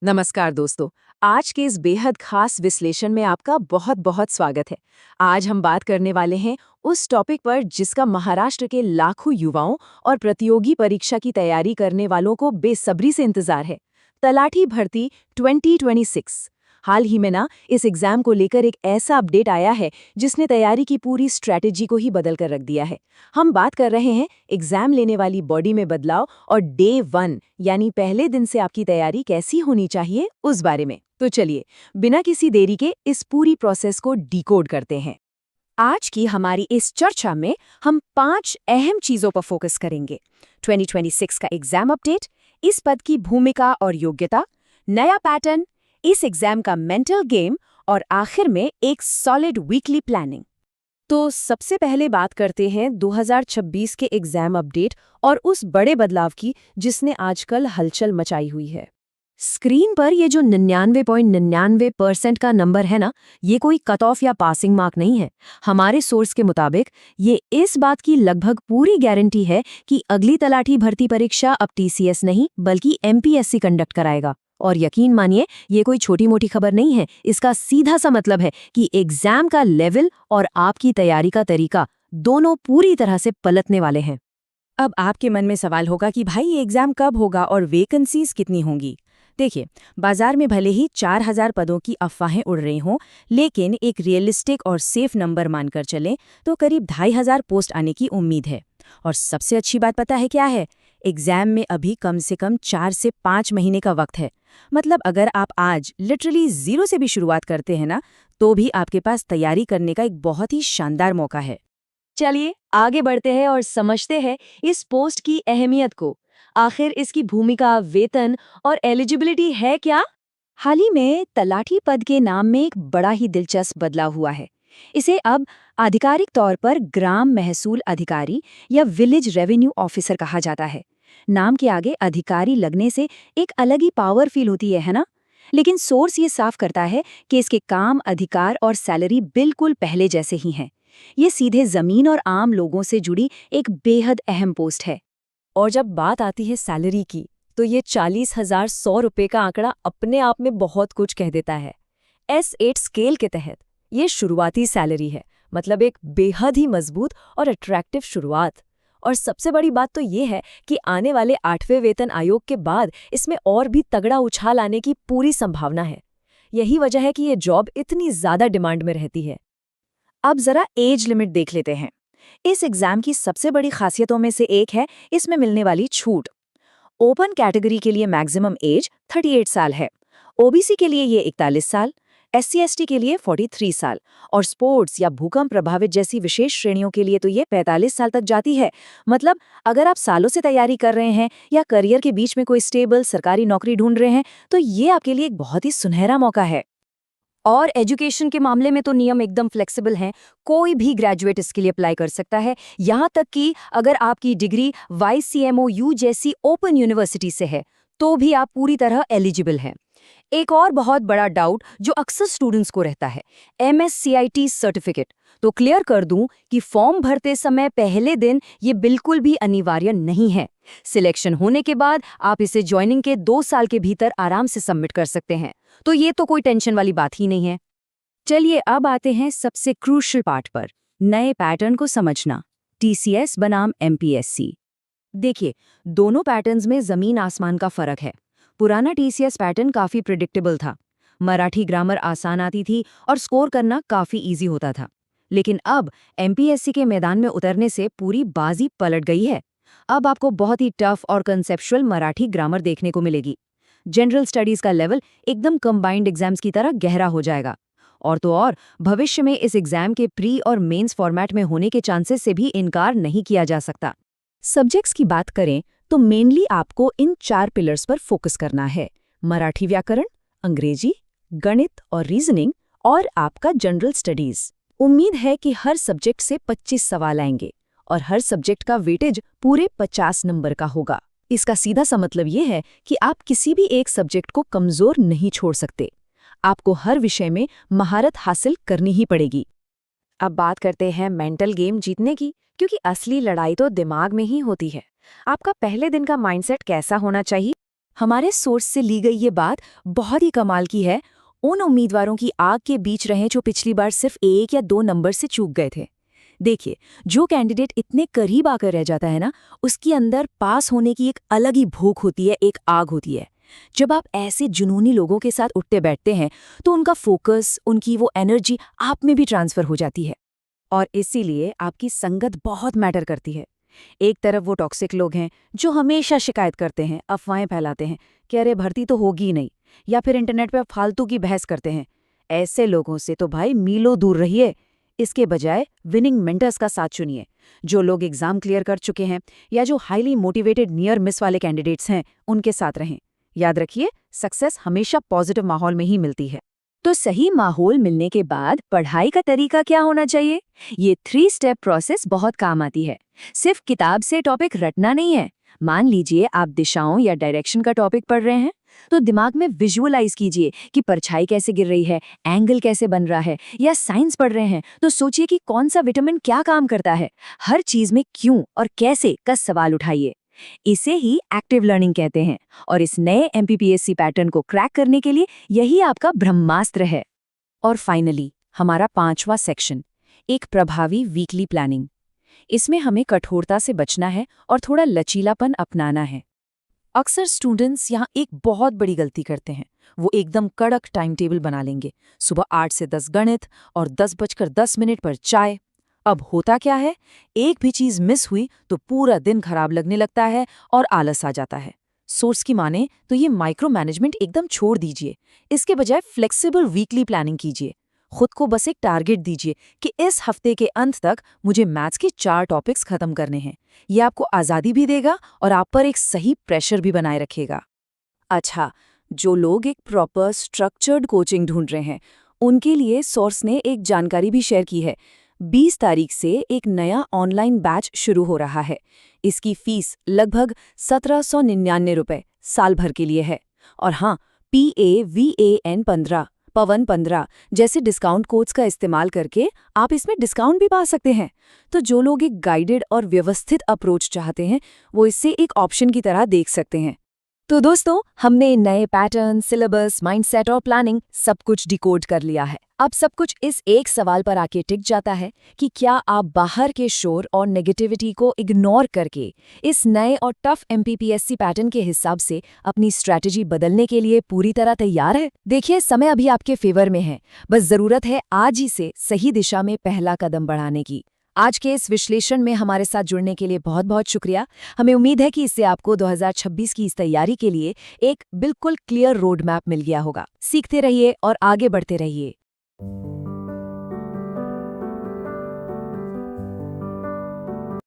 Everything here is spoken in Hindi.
नमस्कार दोस्तों। आज के इस बेहद खास विश्लेषण में आपका बहुत बहुत स्वागत है। आज हम बात करने वाले हैं उस टॉपिक पर जिसका महाराष्ट्र के लाखों युवाओं और प्रतियोगी परीक्षा की तैयारी करने वालों को बेसब्री से इंतजार है। तलाठी भर्ती 2026। हाल ही में इस एग्जाम को लेकर एक ऐसा अपडेट आया है जिसने तैयारी की पूरी स्ट्रैटेजी को ही बदल कर रख दिया है। हम बात कर रहे हैं एग्जाम लेने वाली बॉडी में बदलाव और डे 1 यानी पहले दिन से आपकी तैयारी कैसी होनी चाहिए उस बारे में। तो चलिए बिना किसी देरी के इस पूरी प्रोसेस को डिकोड करते हैं। आज की हमारी इस चर्चा में हम 5 अहम चीजों पर फोकस करेंगे। 2026 का एग्जाम अपडेट, इस पद की भूमिका और योग्यता, नया पैटर्न, इस एग्जाम का मेंटल गेम और आखिर में एक सॉलिड वीकली प्लानिंग। तो सबसे पहले बात करते हैं 2026 के एग्जाम अपडेट और उस बड़े बदलाव की जिसने आजकल हलचल मचाई हुई है। स्क्रीन पर ये जो 99.99% का नंबर है ना, ये कोई कट ऑफ या पासिंग मार्क नहीं है। हमारे सोर्स के मुताबिक ये इस बात की लगभग पूरी गारंटी है कि अगली तलाठी भर्ती परीक्षा अब टीसीएस नहीं बल्कि एमपीएससी कंडक्ट कराएगा। और यकीन मानिए, ये कोई छोटी मोटी खबर नहीं है। इसका सीधा सा मतलब है कि एग्जाम का लेवल और आपकी तैयारी का तरीका दोनों पूरी तरह से पलटने वाले हैं। अब आपके मन में सवाल होगा कि भाई ये एग्जाम कब होगा और वैकेंसीज कितनी होंगी। देखिए, बाजार में भले ही 4000 पदों की अफवाहें उड़ रही हों, लेकिन एक रियलिस्टिक और सेफ नंबर मानकर चलें तो करीब 2500 पोस्ट आने की उम्मीद है। और सबसे अच्छी बात पता है क्या है? एग्जाम में अभी कम से कम 4 से 5 महीने का वक्त है। मतलब अगर आप आज लिटरली 0 से भी शुरुआत करते हैं ना, तो भी आपके पास तैयारी करने का एक बहुत ही शानदार मौका है। चलिए आगे बढ़ते हैं और समझते हैं इस पोस्ट की अहमियत को। आखिर इसकी भूमिका, वेतन और एलिजिबिलिटी है क्या? हाल ही में तलाठी पद के नाम में एक बड़ा ही दिलचस्प बदलाव हुआ है। इसे अब आधिकारिक तौर पर ग्राम महसूल अधिकारी या विलेज रेवेन्यू ऑफिसर कहा जाता है। नाम के आगे अधिकारी लगने से एक अलग ही पावर फील होती है ना? लेकिन सोर्स ये साफ करता है कि इसके काम, अधिकार और सैलरी बिल्कुल पहले जैसे ही हैं। ये सीधे जमीन और आम लोगों से जुड़ी एक बेहद अहम पोस्ट है। और जब बात आती है सैलरी की, तो ये 40,100 रुपये का आंकड़ा अपने आप में बहुत कुछ कह देता है। S8 स्केल के तहत ये शुरुआती सैलरी है, मतलब एक बेहद ही मजबूत और अट्रैक्टिव शुरुआत। और सबसे बड़ी बात तो ये है कि आने वाले 8वें वेतन आयोग के बाद इसमें और भी तगड़ा उछाल आने की पूरी संभावना है। यही वजह है कि ये जॉब इतनी ज्यादा डिमांड में रहती है। अब जरा एज लिमिट देख लेते हैं। इस एग्जाम की सबसे बड़ी खासियतों में से एक है इसमें मिलने वाली छूट। ओपन कैटेगरी के लिए मैक्सिमम एज 38 साल है, ओबीसी के लिए ये 41 साल, SC/ST के लिए 43 साल और स्पोर्ट्स या भूकंप प्रभावित जैसी विशेष श्रेणियों के लिए तो ये 45 साल तक जाती है। मतलब अगर आप सालों से तैयारी कर रहे हैं या करियर के बीच में कोई स्टेबल सरकारी नौकरी ढूंढ रहे हैं, तो ये आपके लिए एक बहुत ही सुनहरा मौका है। और एजुकेशन के मामले में तो नियम एकदम फ्लेक्सिबल हैं। कोई भी ग्रेजुएट इसके लिए अप्लाई कर सकता है, यहाँ तक कि अगर आपकी डिग्री YCMOU जैसी ओपन यूनिवर्सिटी से है तो भी आप पूरी तरह एलिजिबल हैं। एक और बहुत बड़ा डाउट जो अक्सर स्टूडेंट्स को रहता है, MSCIT सर्टिफिकेट। तो क्लियर कर दूं कि फॉर्म भरते समय पहले दिन ये बिल्कुल भी अनिवार्य नहीं है। सिलेक्शन होने के बाद आप इसे ज्वाइनिंग के 2 साल के भीतर आराम से सबमिट कर सकते हैं। तो ये तो कोई टेंशन वाली बात ही नहीं है। चलिए अब आते हैं सबसे क्रूशियल पार्ट पर, नए पैटर्न को समझना, TCS बनाम MPSC। देखिए, दोनों पैटर्न्स में जमीन आसमान का फर्क है। पुराना TCS पैटर्न काफी प्रिडिक्टेबल था। मराठी ग्रामर आसान आती थी और स्कोर करना काफी इजी होता था। लेकिन अब MPSC के मैदान में उतरने से पूरी बाजी पलट गई है। अब आपको बहुत ही टफ और कंसेप्चुअल मराठी ग्रामर देखने को मिलेगी। जनरल स्टडीज का लेवल एकदम कंबाइंड एग्जाम्स की तरह गहरा हो जाएगा। और तो और भविष्य में इस एग्जाम के प्री और मेंस फॉर्मेट में होने के चांसेस से भी इनकार नहीं किया जा सकता। सब्जेक्ट्स की बात करें तो मेनली आपको इन 4 पिलर्स पर फोकस करना है: मराठी व्याकरण, अंग्रेजी, गणित और रीजनिंग और आपका जनरल स्टडीज। उम्मीद है कि हर सब्जेक्ट से 25 सवाल आएंगे और हर सब्जेक्ट का वेटेज पूरे 50 नंबर का होगा। इसका सीधा सा मतलब ये है कि आप किसी भी एक सब्जेक्ट को कमजोर नहीं छोड़ सकते। आपको हर विषय में महारत हासिल करनी ही पड़ेगी। अब बात करते हैं मेंटल गेम जीतने की, क्योंकि असली लड़ाई तो दिमाग में ही होती है। आपका पहले दिन का माइंडसेट कैसा होना चाहिए? हमारे सोर्स से ली गई ये बात बहुत ही कमाल की है। उन उम्मीदवारों की आग के बीच रहें जो पिछली बार सिर्फ 1 या 2 नंबर से चूक गए थे। देखिए, जो कैंडिडेट इतने करीब आकर रह जाता है ना, उसके अंदर पास होने की एक अलग ही भूख होती है, एक आग होती है। जब आप ऐसे जुनूनी लोगों के साथ उठते बैठते हैं तो उनका फोकस, उनकी वो एनर्जी आप में भी ट्रांसफर हो जाती है। और इसीलिए आपकी संगत बहुत मैटर करती है। एक तरफ वो टॉक्सिक लोग हैं जो हमेशा शिकायत करते हैं, अफवाहें फैलाते हैं कि अरे भर्ती तो होगी ही नहीं, या फिर इंटरनेट पर फालतू की बहस करते हैं। ऐसे लोगों से तो भाई मीलों दूर रहिए। इसके बजाय विनिंग मेंटर्स का साथ चुनिए, जो लोग एग्जाम क्लियर कर चुके हैं या जो हाईली मोटिवेटेड नियर मिस वाले कैंडिडेट्स हैं, उनके साथ रहें। याद रखिए, सक्सेस हमेशा पॉजिटिव माहौल में ही मिलती है। तो सही माहौल मिलने के बाद पढ़ाई का तरीका क्या होना चाहिए? ये 3 स्टेप प्रोसेस बहुत काम आती है। सिर्फ किताब से टॉपिक रटना नहीं है। मान लीजिए आप दिशाओं या डायरेक्शन का टॉपिक पढ़ रहे हैं, तो दिमाग में विजुअलाइज कीजिए कि परछाई कैसे गिर रही है, एंगल कैसे बन रहा है। या साइंस पढ़ रहे हैं तो सोचिए कि कौन सा विटामिन क्या काम करता है। हर चीज में क्यों और कैसे का सवाल उठाइए। इसे ही एक्टिव लर्निंग कहते हैं, और इस नए एमपीपीएससी पैटर्न को क्रैक करने के लिए यही आपका ब्रह्मास्त्र है। और फाइनली हमारा 5वां सेक्शन, एक प्रभावी वीकली प्लानिंग। इसमें हमें कठोरता से बचना है और थोड़ा लचीलापन अपनाना है। अक्सर स्टूडेंट्स यहाँ एक बहुत बड़ी गलती करते हैं। वो एकदम कड़क टाइम टेबल बना लेंगे, सुबह 8 से 10 गणित और 10:10 पर चाय। अब होता क्या है, एक भी चीज मिस हुई तो पूरा दिन खराब लगने लगता है और आलस आ जाता है। सोर्स की माने तो ये माइक्रो मैनेजमेंट एकदम छोड़ दीजिए। इसके बजाय फ्लेक्सिबल वीकली प्लानिंग कीजिए। खुद को बस एक टारगेट दीजिए कि इस हफ्ते के अंत तक मुझे मैथ्स के 4 टॉपिक्स खत्म करने हैं। ये आपको आज़ादी भी देगा और आप पर एक सही प्रेशर भी बनाए रखेगा। अच्छा, जो लोग एक प्रॉपर स्ट्रक्चर्ड कोचिंग ढूंढ रहे हैं, उनके लिए सोर्स ने एक जानकारी भी शेयर की है। 20 तारीख से एक नया ऑनलाइन बैच शुरू हो रहा है। इसकी फीस लगभग 1799 रुपए साल भर के लिए है। और हाँ, PAVAN15 पवन 15 जैसे डिस्काउंट कोड्स का इस्तेमाल करके आप इसमें डिस्काउंट भी पा सकते हैं। तो जो लोग एक गाइडेड और व्यवस्थित अप्रोच चाहते हैं, वो इसे एक ऑप्शन की तरह देख सकते हैं। तो दोस्तों, हमने नए पैटर्न, सिलेबस, माइंडसेट और प्लानिंग सब कुछ डिकोड कर लिया है। अब सब कुछ इस एक सवाल पर आके टिक जाता है कि क्या आप बाहर के शोर और नेगेटिविटी को इग्नोर करके इस नए और टफ एमपीपीएससी पैटर्न के हिसाब से अपनी स्ट्रैटेजी बदलने के लिए पूरी तरह तैयार है? देखिए, समय अभी आपके फेवर में है। बस जरूरत है आज ही से सही दिशा में पहला कदम बढ़ाने की। आज के इस विश्लेषण में हमारे साथ जुड़ने के लिए बहुत बहुत शुक्रिया। हमें उम्मीद है कि इससे आपको 2026 की इस तैयारी के लिए एक बिल्कुल क्लियर रोड मैप मिल गया होगा। सीखते रहिए और आगे बढ़ते रहिए।